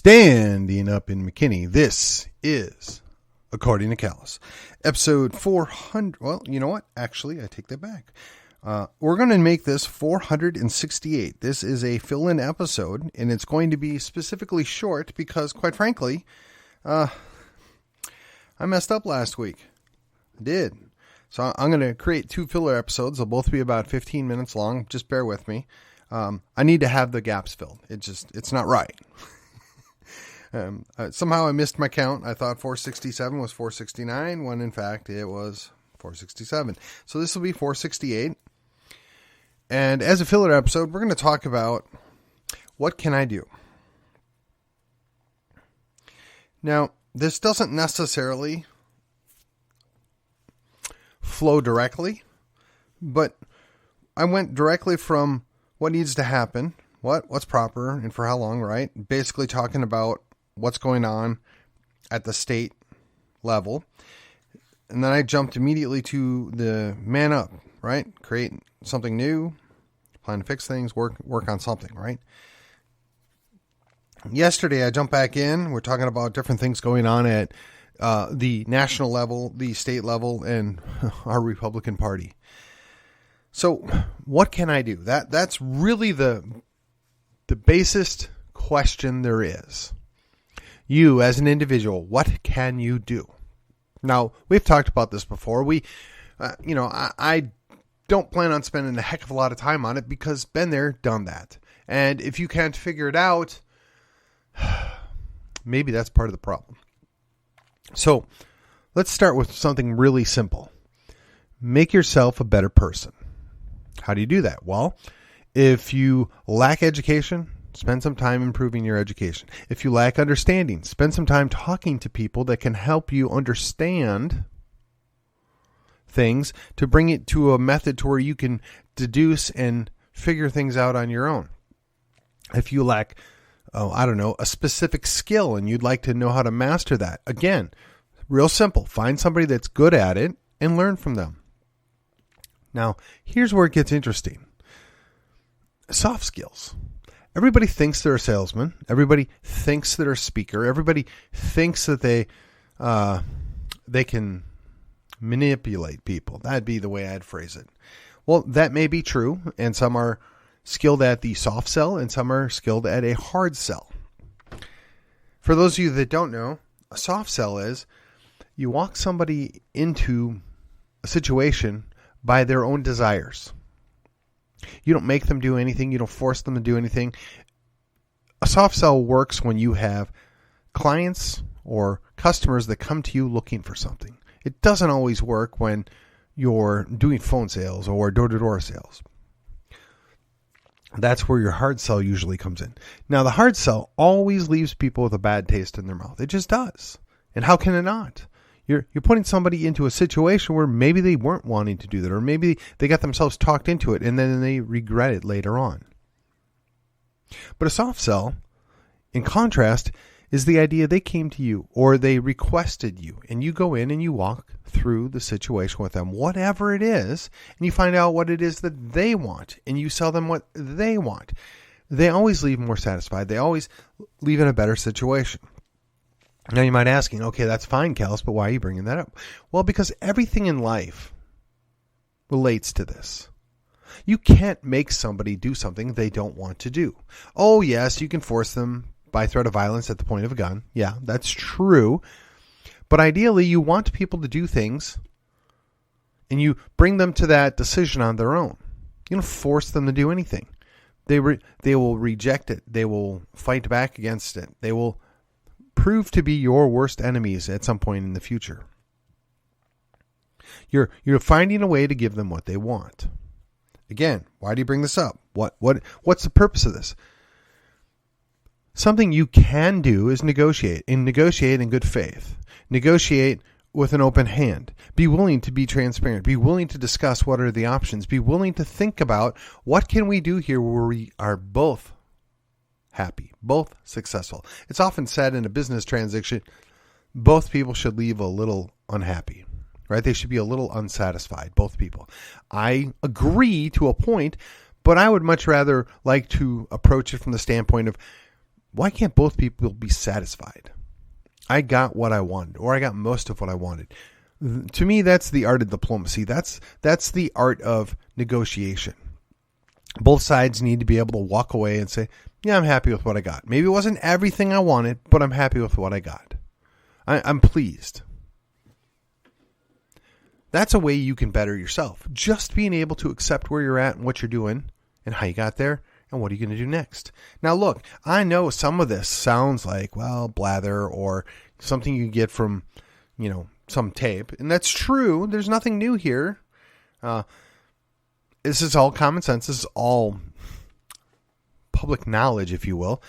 Standing up in McKinney, this is According to Callus, episode 400. Well, you know what? Actually, I take that back. We're going to make this 468. This is a fill-in episode, and it's going to be specifically short because, quite frankly, I messed up last week. I did. So I'm going to create two filler episodes. They'll both be about 15 minutes long. Just bear with me. I need to have the gaps filled. It's not right. Somehow I missed my count. I thought 467 was 469, when in fact it was 467. So this will be 468. And as a filler episode, we're going to talk about what can I do? Now, this doesn't necessarily flow directly, but I went directly from what needs to happen, what's proper and for how long, right? Basically talking about what's going on at the state level. And then I jumped immediately to the man up, right? Create something new, plan to fix things, work on something, right? Yesterday I jumped back in. We're talking about different things going on at the national level, the state level, and our Republican Party. So what can I do? That's really the basest question there is. You as an individual, what can you do? Now, we've talked about this before. I don't plan on spending a heck of a lot of time on it because been there, done that. And if you can't figure it out, maybe that's part of the problem. So let's start with something really simple. Make yourself a better person. How do you do that? Well, if you lack education, spend some time improving your education. If you lack understanding, spend some time talking to people that can help you understand things to bring it to a method to where you can deduce and figure things out on your own. If you lack, a specific skill and you'd like to know how to master that, again, real simple. Find somebody that's good at it and learn from them. Now, here's where it gets interesting. Soft skills. Everybody thinks they're a salesman. Everybody thinks they're a speaker. Everybody thinks that they can manipulate people. That'd be the way I'd phrase it. Well, that may be true, and some are skilled at the soft sell, and some are skilled at a hard sell. For those of you that don't know, a soft sell is you walk somebody into a situation by their own desires. You don't make them do anything. You don't force them to do anything. A soft sell works when you have clients or customers that come to you looking for something. It doesn't always work when you're doing phone sales or door-to-door sales. That's where your hard sell usually comes in. Now, the hard sell always leaves people with a bad taste in their mouth. It just does. And how can it not? You're putting somebody into a situation where maybe they weren't wanting to do that, or maybe they got themselves talked into it and then they regret it later on. But a soft sell, in contrast, is the idea they came to you or they requested you, and you go in and you walk through the situation with them, whatever it is, and you find out what it is that they want, and you sell them what they want. They always leave more satisfied. They always leave in a better situation. Now you might be asking, okay, that's fine, Callus, but why are you bringing that up? Well, because everything in life relates to this. You can't make somebody do something they don't want to do. Oh, yes, you can force them by threat of violence at the point of a gun. Yeah, that's true. But ideally, you want people to do things and you bring them to that decision on their own. You don't force them to do anything. They will reject it. They will fight back against it. They will prove to be your worst enemies at some point in the future. You're finding a way to give them what they want. Again, why do you bring this up? What's the purpose of this? Something you can do is negotiate, and negotiate in good faith. Negotiate with an open hand. Be willing to be transparent. Be willing to discuss what are the options. Be willing to think about what can we do here where we are both happy, both successful. It's often said in a business transaction, both people should leave a little unhappy, right? They should be a little unsatisfied, both people. I agree to a point, but I would much rather like to approach it from the standpoint of why can't both people be satisfied? I got what I wanted, or I got most of what I wanted. To me, that's the art of diplomacy. That's the art of negotiation. Both sides need to be able to walk away and say, yeah, I'm happy with what I got. Maybe it wasn't everything I wanted, but I'm happy with what I got. I'm pleased. That's a way you can better yourself. Just being able to accept where you're at and what you're doing and how you got there and what are you going to do next. Now, look, I know some of this sounds like, well, blather or something you get from, some tape. And that's true. There's nothing new here. This is all common sense. This is all public knowledge, if you will.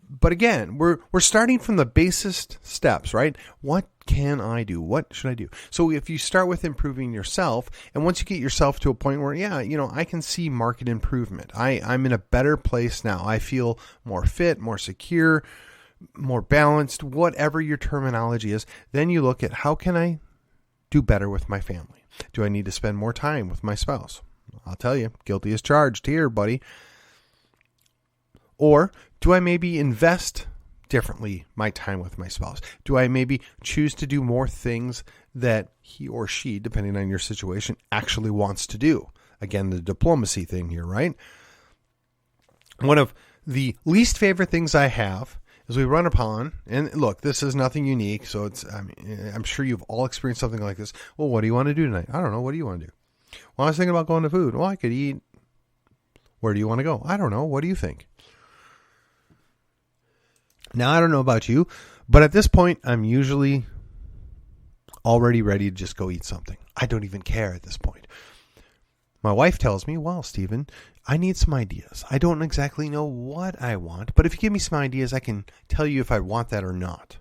But again, we're starting from the basest steps, right? What can I do? What should I do? So if you start with improving yourself, and once you get yourself to a point where, I can see market improvement. I'm in a better place now. I feel more fit, more secure, more balanced, whatever your terminology is. Then you look at how can I do better with my family? Do I need to spend more time with my spouse? I'll tell you, guilty as charged here, buddy. Or do I maybe invest differently my time with my spouse? Do I maybe choose to do more things that he or she, depending on your situation, actually wants to do? Again, the diplomacy thing here, right? One of the least favorite things I have is we run upon, and look, this is nothing unique, so I'm sure you've all experienced something like this. Well, what do you want to do tonight? I don't know. What do you want to do? Well, I was thinking about going to food. Well, I could eat. Where do you want to go? I don't know. What do you think? Now, I don't know about you, but at this point, I'm usually already ready to just go eat something. I don't even care at this point. My wife tells me, well, Stephen, I need some ideas. I don't exactly know what I want, but if you give me some ideas, I can tell you if I want that or not.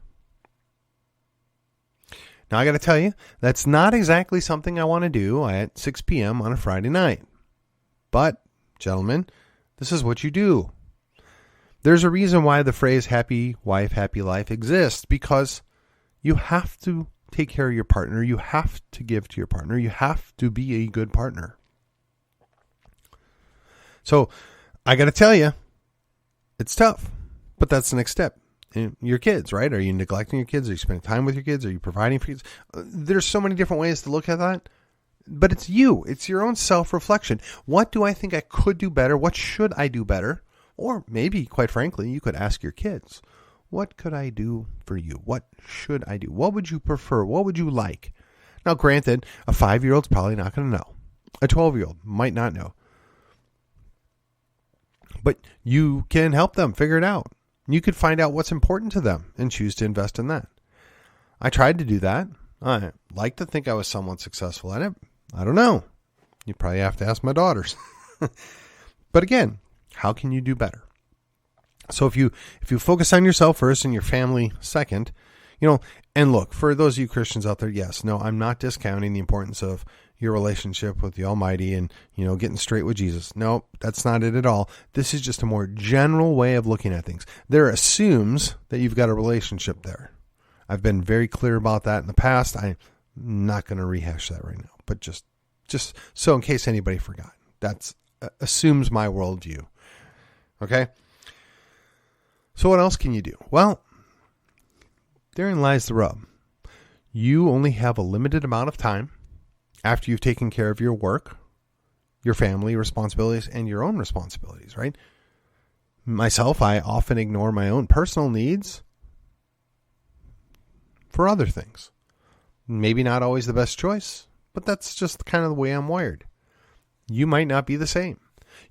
Now, I got to tell you, that's not exactly something I want to do at 6 p.m. on a Friday night. But, gentlemen, this is what you do. There's a reason why the phrase happy wife, happy life exists, because you have to take care of your partner. You have to give to your partner. You have to be a good partner. So I got to tell you, it's tough, but that's the next step. Your kids, right? Are you neglecting your kids? Are you spending time with your kids? Are you providing for kids? There's so many different ways to look at that, but it's you. It's your own self-reflection. What do I think I could do better? What should I do better? Or maybe, quite frankly, you could ask your kids, what could I do for you? What should I do? What would you prefer? What would you like? Now, granted, a 5-year-old's probably not going to know. A 12-year-old might not know. But you can help them figure it out. You could find out what's important to them and choose to invest in that. I tried to do that. I like to think I was somewhat successful at it. I don't know. You probably have to ask my daughters. But again, how can you do better? So if you focus on yourself first and your family second, and look, for those of you Christians out there, yes, no, I'm not discounting the importance of your relationship with the Almighty and, getting straight with Jesus. No, that's not it at all. This is just a more general way of looking at things. There assumes that you've got a relationship there. I've been very clear about that in the past. I'm not going to rehash that right now, but just so in case anybody forgot, that's assumes my worldview. Okay? So what else can you do? Well, therein lies the rub. You only have a limited amount of time after you've taken care of your work, your family responsibilities, and your own responsibilities, right? Myself, I often ignore my own personal needs for other things. Maybe not always the best choice, but that's just kind of the way I'm wired. You might not be the same.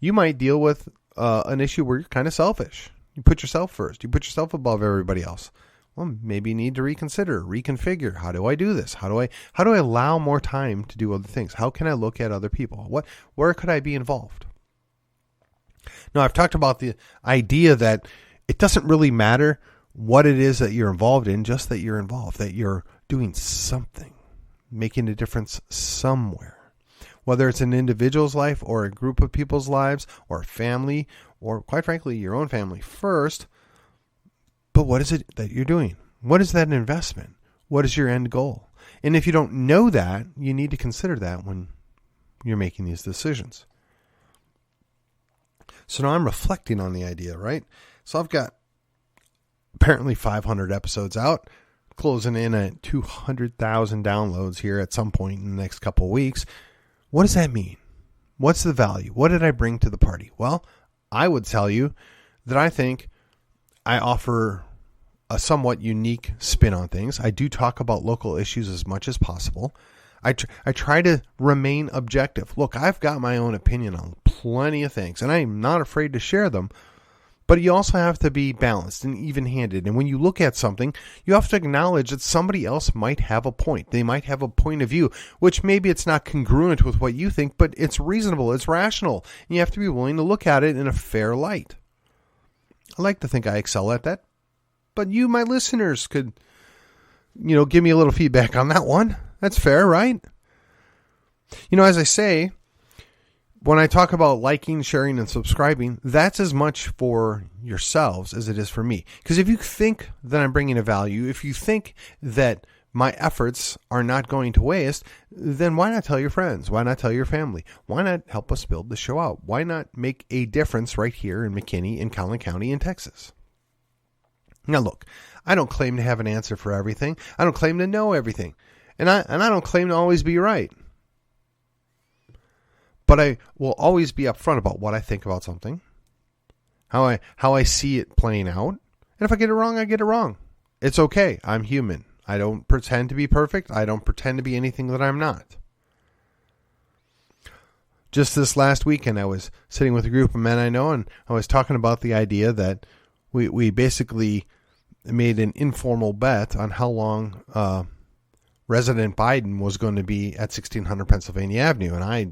You might deal with an issue where you're kind of selfish. You put yourself first. You put yourself above everybody else. Well, maybe you need to reconfigure. How do I do this? How do I allow more time to do other things? How can I look at other people? Where could I be involved? Now, I've talked about the idea that it doesn't really matter what it is that you're involved in, just that you're involved, that you're doing something, making a difference somewhere. Whether it's an individual's life or a group of people's lives or a family or, quite frankly, your own family first. But what is it that you're doing? What is that investment? What is your end goal? And if you don't know that, you need to consider that when you're making these decisions. So now I'm reflecting on the idea, right? So I've got apparently 500 episodes out, closing in at 200,000 downloads here at some point in the next couple of weeks. What does that mean? What's the value? What did I bring to the party? Well, I would tell you that I think I offer a somewhat unique spin on things. I do talk about local issues as much as possible. I try to remain objective. Look, I've got my own opinion on plenty of things, and I'm not afraid to share them. But you also have to be balanced and even-handed. And when you look at something, you have to acknowledge that somebody else might have a point. They might have a point of view, which maybe it's not congruent with what you think, but it's reasonable, it's rational. And you have to be willing to look at it in a fair light. I like to think I excel at that. But you, my listeners, could, give me a little feedback on that one. That's fair, right? As I say, when I talk about liking, sharing, and subscribing, that's as much for yourselves as it is for me. Because if you think that I'm bringing a value, if you think that my efforts are not going to waste, then why not tell your friends? Why not tell your family? Why not help us build the show out? Why not make a difference right here in McKinney, in Collin County, in Texas? Now look, I don't claim to have an answer for everything. I don't claim to know everything. And I don't claim to always be right. But I will always be upfront about what I think about something, how I see it playing out. And if I get it wrong, I get it wrong. It's okay. I'm human. I don't pretend to be perfect. I don't pretend to be anything that I'm not. Just this last weekend, I was sitting with a group of men I know, and I was talking about the idea that we basically made an informal bet on how long President Biden was going to be at 1600 Pennsylvania Avenue. And I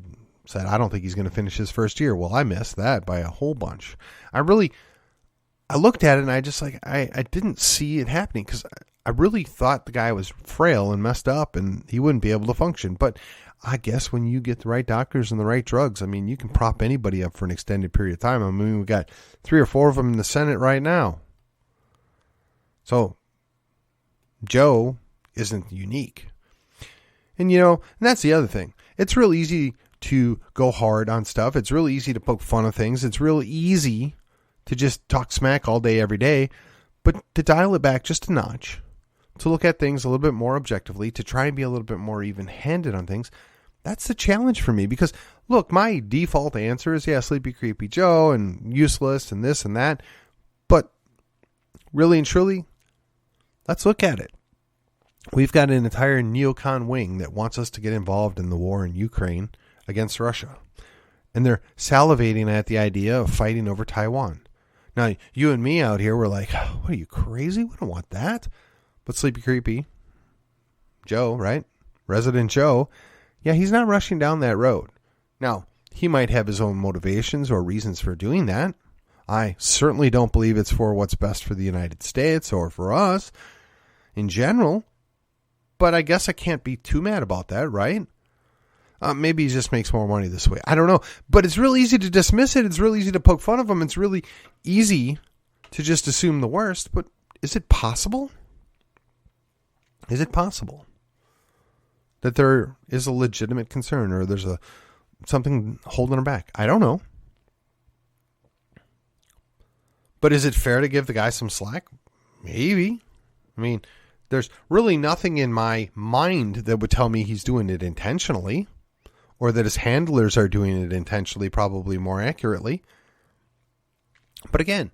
said, I don't think he's going to finish his first year. Well, I missed that by a whole bunch. I looked at it and I didn't see it happening because I really thought the guy was frail and messed up and he wouldn't be able to function. But I guess when you get the right doctors and the right drugs, you can prop anybody up for an extended period of time. We've got 3 or 4 of them in the Senate right now. So Joe isn't unique. And that's the other thing. It's real easy to go hard on stuff. It's really easy to poke fun at things. It's real easy to just talk smack all day, every day. But to dial it back just a notch, to look at things a little bit more objectively, to try and be a little bit more even-handed on things, that's the challenge for me. Because, look, my default answer is, Sleepy Creepy Joe and useless and this and that. But really and truly, let's look at it. We've got an entire neocon wing that wants us to get involved in the war in Ukraine against Russia. And they're salivating at the idea of fighting over Taiwan. Now, you and me out here, we're like, what are you, crazy? We don't want that. But Sleepy Creepy Joe, right? Resident Joe, he's not rushing down that road. Now, he might have his own motivations or reasons for doing that. I certainly don't believe it's for what's best for the United States or for us in general. But I guess I can't be too mad about that, right? Maybe he just makes more money this way. I don't know. But it's real easy to dismiss it. It's real easy to poke fun of him. It's really easy to just assume the worst. But is it possible? Is it possible that there is a legitimate concern or there's something holding him back? I don't know. But is it fair to give the guy some slack? Maybe. There's really nothing in my mind that would tell me he's doing it intentionally or that his handlers are doing it intentionally, probably more accurately. But again,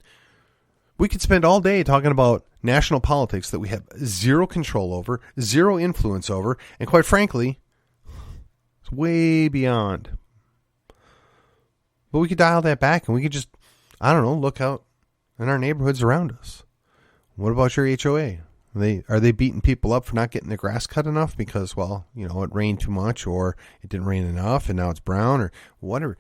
we could spend all day talking about national politics that we have zero control over, zero influence over, and quite frankly, it's way beyond. But we could dial that back and we could just, look out in our neighborhoods around us. What about your HOA? Are they beating people up for not getting the grass cut enough because, it rained too much or it didn't rain enough and now it's brown or whatever?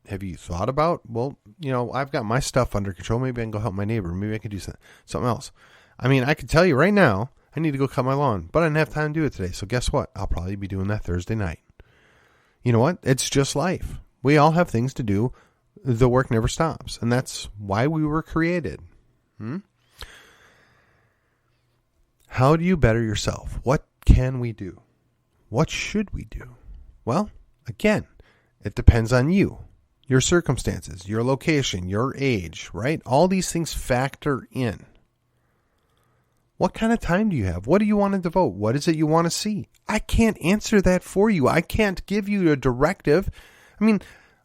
Have you thought about, I've got my stuff under control. Maybe I can go help my neighbor. Maybe I can do something else. I could tell you right now, I need to go cut my lawn, but I didn't have time to do it today. So guess what? I'll probably be doing that Thursday night. You know what? It's just life. We all have things to do. The work never stops. And that's why we were created. How do you better yourself? What can we do? What should we do? Well, again, it depends on you, your circumstances, your location, your age, right? All these things factor in. What kind of time do you have? What do you want to devote? What is it you want to see? I can't answer that for you. I can't give you a directive. I mean,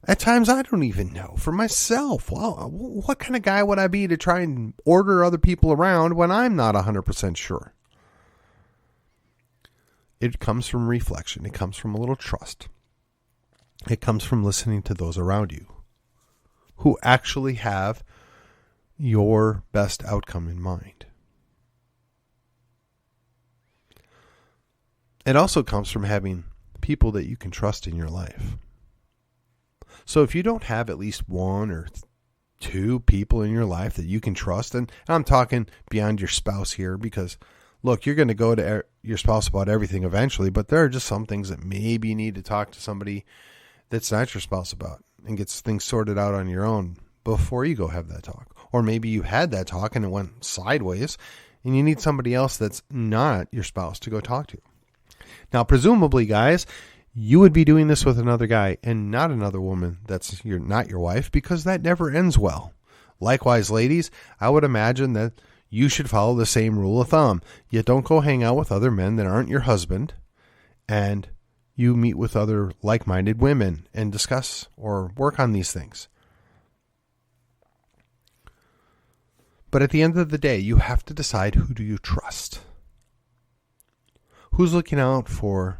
at times I don't even know for myself. Well, what kind of guy would I be to try and order other people around when I'm not 100% sure? It comes from reflection. It comes from a little trust. It comes from listening to those around you who actually have your best outcome in mind. It also comes from having people that you can trust in your life. So if you don't have at least one or two people in your life that you can trust, and I'm talking beyond your spouse here, because look, you're going to go to your spouse about everything eventually, but there are just some things that maybe you need to talk to somebody that's not your spouse about and get things sorted out on your own before you go have that talk. Or maybe you had that talk and it went sideways and you need somebody else that's not your spouse to go talk to. Now, presumably, guys, you would be doing this with another guy and not another woman that's not your wife, because that never ends well. Likewise, ladies, I would imagine that you should follow the same rule of thumb. You don't go hang out with other men that aren't your husband, and you meet with other like-minded women and discuss or work on these things. But at the end of the day, you have to decide, who do you trust? Who's looking out for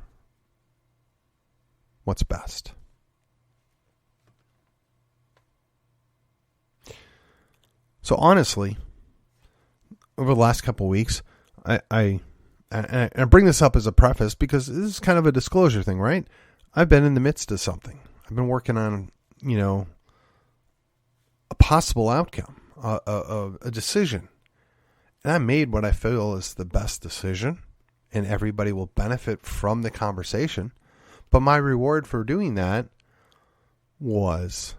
what's best? So honestly, over the last couple of weeks, I bring this up as a preface because this is kind of a disclosure thing, right? I've been in the midst of something. I've been working on, a possible outcome, a decision. And I made what I feel is the best decision, and everybody will benefit from the conversation. But my reward for doing that was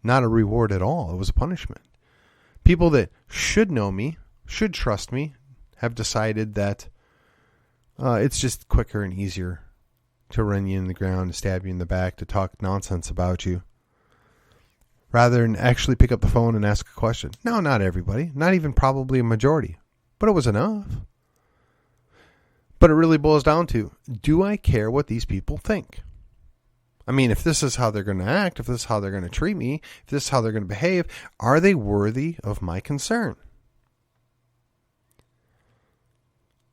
not a reward at all. It was a punishment. People that should know me, should trust me, have decided that it's just quicker and easier to run you in the ground, to stab you in the back, to talk nonsense about you, rather than actually pick up the phone and ask a question. No, not everybody. Not even probably a majority. But it was enough. But it really boils down to, do I care what these people think? I mean, if this is how they're going to act, if this is how they're going to treat me, if this is how they're going to behave, are they worthy of my concern?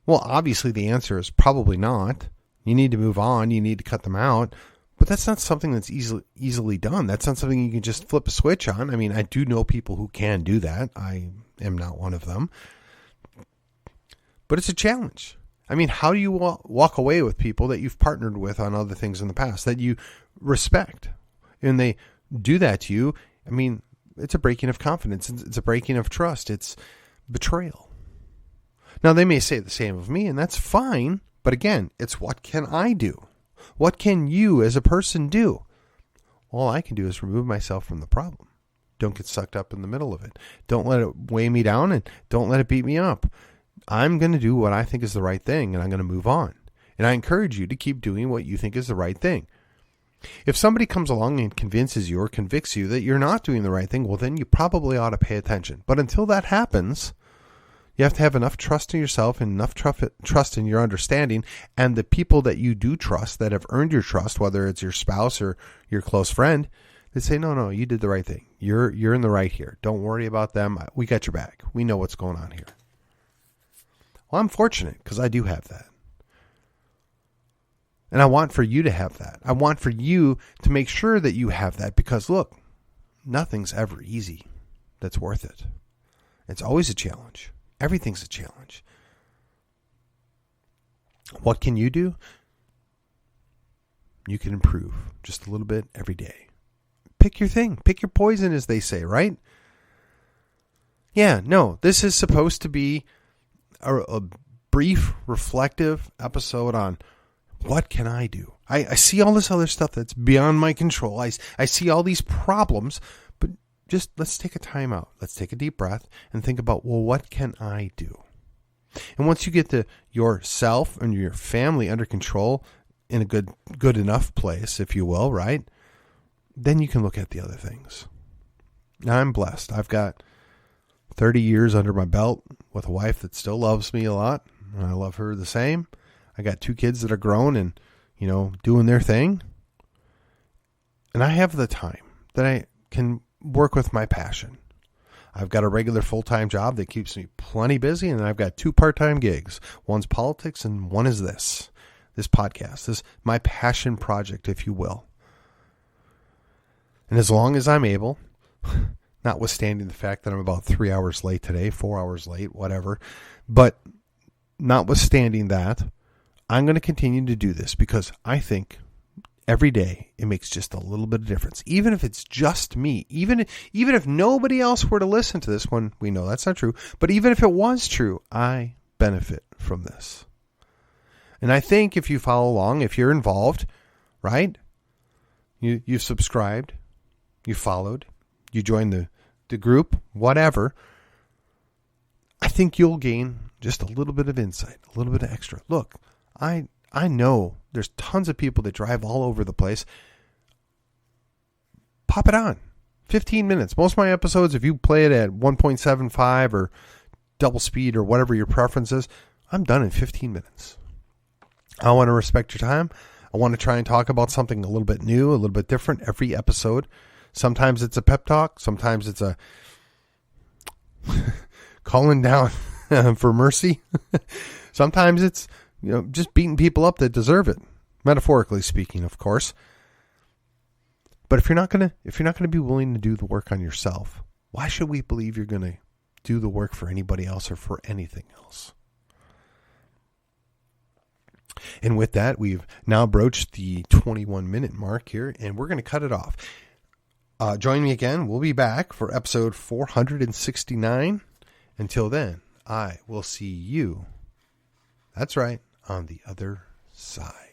Well, obviously the answer is probably not. You need to move on. You need to cut them out. But that's not something that's easily done. That's not something you can just flip a switch on. I mean, I do know people who can do that. I am not one of them. But it's a challenge. I mean, how do you walk away with people that you've partnered with on other things in the past that you respect? And they do that to you. I mean, it's a breaking of confidence. It's a breaking of trust. It's betrayal. Now, they may say the same of me, and that's fine. But again, it's what can I do? What can you as a person do? All I can do is remove myself from the problem. Don't get sucked up in the middle of it. Don't let it weigh me down, and don't let it beat me up. I'm going to do what I think is the right thing, and I'm going to move on. And I encourage you to keep doing what you think is the right thing. If somebody comes along and convinces you or convicts you that you're not doing the right thing, well, then you probably ought to pay attention. But until that happens, you have to have enough trust in yourself and enough trust in your understanding, and the people that you do trust, that have earned your trust, whether it's your spouse or your close friend, they say, no, you did the right thing. You're in the right here. Don't worry about them. We got your back. We know what's going on here. Well, I'm fortunate because I do have that. And I want for you to have that. I want for you to make sure that you have that, because look, nothing's ever easy that's worth it. It's always a challenge. Everything's a challenge. What can you do? You can improve just a little bit every day. Pick your thing. Pick your poison, as they say, right? Yeah, no, this is supposed to be a brief, reflective episode on what can I do? I see all this other stuff that's beyond my control. I see all these problems, but just let's take a time out. Let's take a deep breath and think about, well, what can I do? And once you get yourself and your family under control in a good enough place, if you will, right? Then you can look at the other things. Now, I'm blessed. I've got 30 years under my belt with a wife that still loves me a lot, and I love her the same. I got 2 kids that are grown and, doing their thing. And I have the time that I can work with my passion. I've got a regular full-time job that keeps me plenty busy, and I've got 2 part-time gigs. One's politics and one is this podcast. This my passion project, if you will. And as long as I'm able, notwithstanding the fact that I'm about 3 hours late today, 4 hours late, whatever, but notwithstanding that, I'm going to continue to do this because I think every day it makes just a little bit of difference. Even if it's just me, even if nobody else were to listen to this one, we know that's not true, but even if it was true, I benefit from this. And I think if you follow along, if you're involved, right? You've subscribed, you followed, you joined the group, whatever. I think you'll gain just a little bit of insight, a little bit of extra. Look, I know there's tons of people that drive all over the place. Pop it on. 15 minutes. Most of my episodes, if you play it at 1.75 or double speed or whatever your preference is, I'm done in 15 minutes. I want to respect your time. I want to try and talk about something a little bit new, a little bit different every episode. Sometimes it's a pep talk. Sometimes it's a calling down for mercy. Sometimes it's just beating people up that deserve it, metaphorically speaking, of course. But if you're not gonna be willing to do the work on yourself, why should we believe you're gonna do the work for anybody else or for anything else? And with that, we've now broached the 21-minute mark here, and we're going to cut it off. Join me again. We'll be back for episode 469. Until then, I will see you. That's right, on the other side.